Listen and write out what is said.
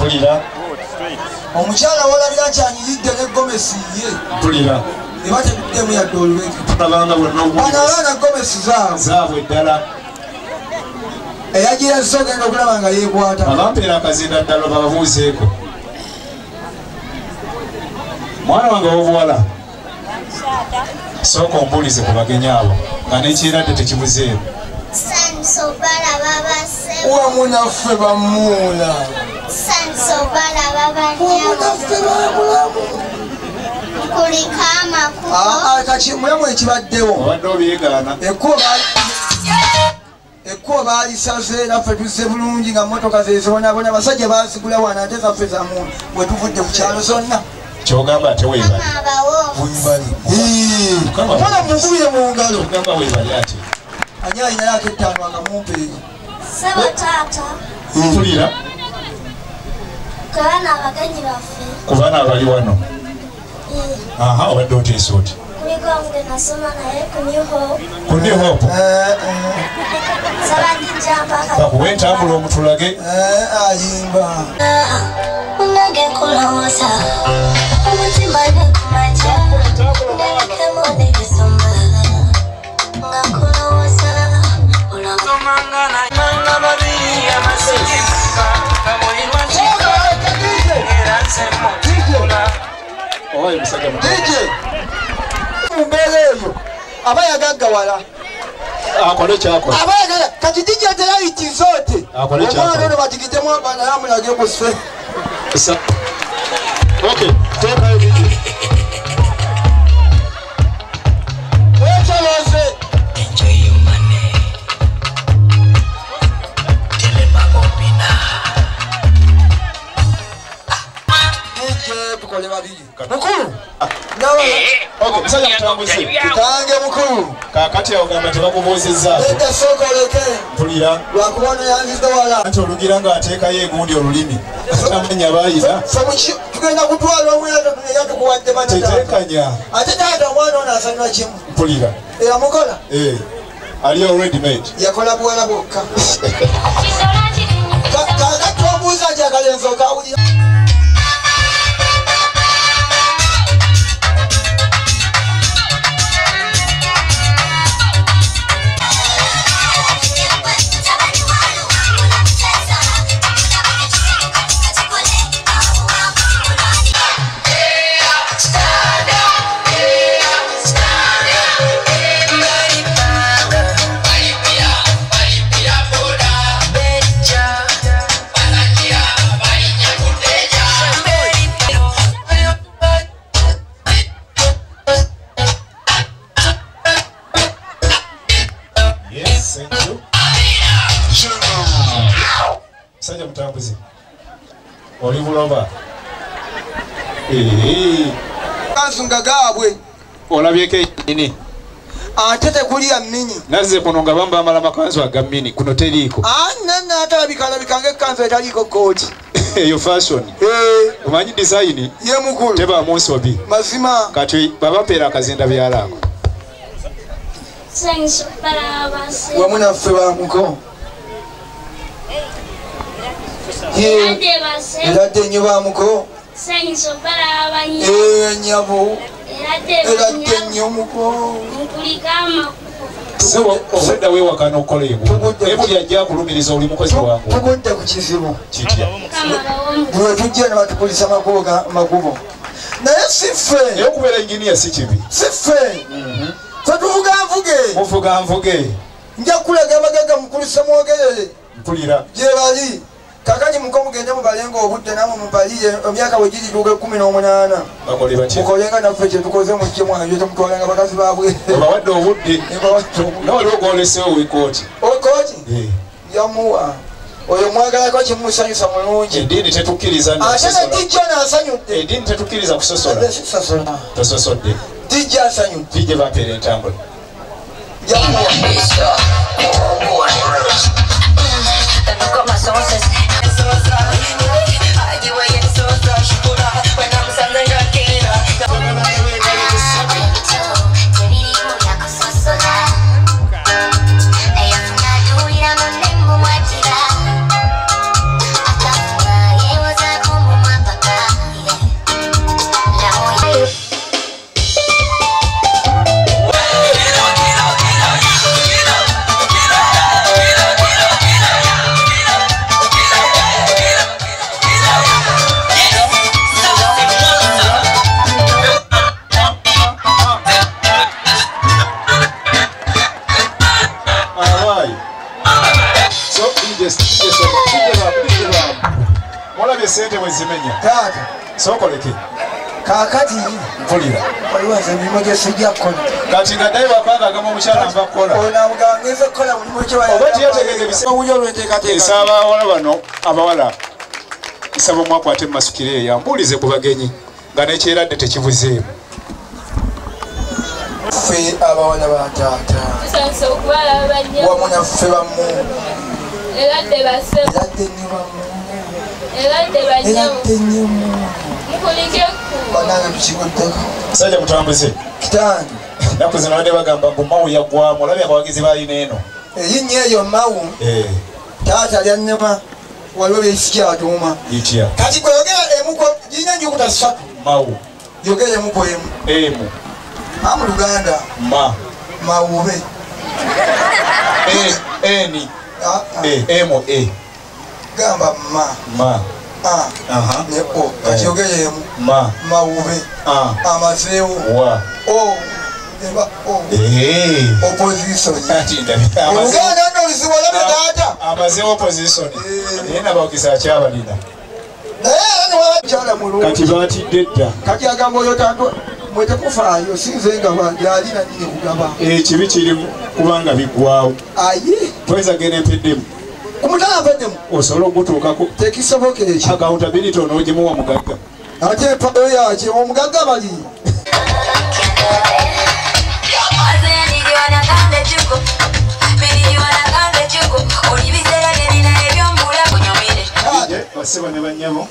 Mpulira. Omukyala walabira kyanyiridde ne gomesi ye. Mpulira. Eba tebiddemu yadde olubega. Tulabanga bonna Bano abaana gomesi zaabwe. Zaabwe ddala. Eyagira zzo ogenda okulaba nga yeekwata. Abampeera akazinda ddala bababuuzeeko. Mwana wange w'obuwala. Sooka ombuulize ku bagenyi abo nga n'ekiradde tekibuzeewo. Wamunaffe bamuuna. Wamunaffe bamulamu. Kati mulamu ekibaddewo. Obadde obyegaana. Ekkubo baalisaze naffe tuzze bulungi nga mmotoka zezibonaabona abasajja baazigula wano ate zaffe zamu bwe tuvudde ku kyalo zonna. Kyogamba ate weebali. Mwana mukubire mu ngalo. Kyogamba weebali ate. Ani alinayo ak'ettaano akamumpeeri. Ssaabataata. Mpulira. Ku baana abagenyi baffe. Ku baana abali wano. Aha, obadde oteesa oti. Kuliko omuge nasoma naye ku New Hope. Ku New Hope. Sabadijja mpaka. Bakuwe entambula omutulage. Ayimba. Unage kulowooza. Omutima ne kumaja. Ndabikemu n'ebisomba. Nga kulowooza. Olamangana. Manga babiri amasijimuka. Kamulirwa nchiko. Era nsemo tikula. Owaye musajja muto. DJ. Mumbeera eyo. Aba yagaggawala. Akole kyakola. Aba yagagga. Kati DJ teyayiti zote. Akole kyakola. Omwana ono batigitemu abaana yamulage ku ffe. Okay, teekayo DJ. Weetoloze. Enjoy your money. Telemagopina. DJ tukole babiri. Mukulu. Okay, musajja mutambuze. Tutange mukulu. Kaakati awo gamba tebakubuuzizza. Edda sooka oleke. Mpulira. Lwakuba ono yanzize wala. Anti olugira ng'ateekayo egundi olulimi. Atamanya baayita. Tugenda kutwala omwera yatukuwadde banata. Teteekanya. Ate taata omwana ono asanywa kimu. Mpulira. Eyamukola? Ali already made. Yakola buwala bwokka. Kaakati obuuza nti akalenzi okawulira. Sajja mutambuze. Oli buloba. Kansunga gaabwe. Olabyeko nini? Ate tekulya mmini. Nazze kuno nga bamba amala makanzu aga mmini kuno teriiko. Nana atalabika ng'ekkanzu etaliiko kooti. Eyo fashion. Omanyi design? Ye mukulu. Tebaamu nsobi. Mazima. Kati babapeera akazinda byalaako. Wamu naffe bamuko. Eradde nnyo bamuko. Nyabo. Eradde nnyo muko. Obudda weewakana okukola enguudo. Naye buli ajja akulumiriza oli mukozi wangu. Tugudde ku kizibu. Kitya? Bwe tujja ne batukulisa makubo. Naye si ffe. Naye okubeera engineer si kibi. Si ffe. Ffe tuvuga nvuge. Muvuga nvuge. Nja kulaga abagagga mukulisa mwogerere. Mpulira. Gye bali. Kakati muko mugende mubalenga obudde namwe mubaliye emyaka bwe giri tuuke 18. Bakole batya? Mukolenga naffe kye tukoze mu kye mwanjo temutwalanga bakazi baabwe. Obawadde obudde. Nawe waliwo gwolesewo wikooti. Okooti? Yamuwa. Oyo mwagalako kimusanyusa mulungi. Eddiini tetukkiriza ate ne dijja n'asanyudde. Eddiini tetukkiriza kusosola. Tososodde. Dijja asanyudde. Dijja bampeera entambula. Yamuwa. olabye sente bwe zimenya taata sookoleke kaakati mpulira waliwaza emirimu gyesijja kukola kati nga ddayo bakwanga agamba omukyala nva kukola onamugamba ngeze kukola mulimu oba tiyategeke owulya olwenteekateeka esaba abawala bano abawala nsaba omwakwate mumasukireeya mbuulize ku bagenyi nga nekyeradde tekivuzeemu ffe abawala ba taata wamu naffe bamu eradde ne bamu eradde nyemu banange tukiguddeko sajja mutambuze kitange naku zino badde bagamba ngu mawu yaggwamu olabye abawagizi balina eno erinnya eyo mawu taata lyannema waliwo byekisikyatuuma itya kati kweyogera emuko girina njukuta ssatu mawu yogera emuko emu emu mu luganda mawube eni emu gamba ma ne o kati yogera emu mawube amazeewo o eba o opposition oluganda nolisiba olabye taata amazeewo opposition naye nabawokisa akyabalina kati batidde dda kati agamba oyo tanto mwetekufaayo sinze nga wangyalina nini kugaba ekibi kirimu kubanga biggwawo aye twezagenda empeddemu kumutala mpeddemu osobola okutuukako tekisobokera ekyo accountability onoogimuwa mugagga ate empayo yaki omugagga bali basiba ne banyabo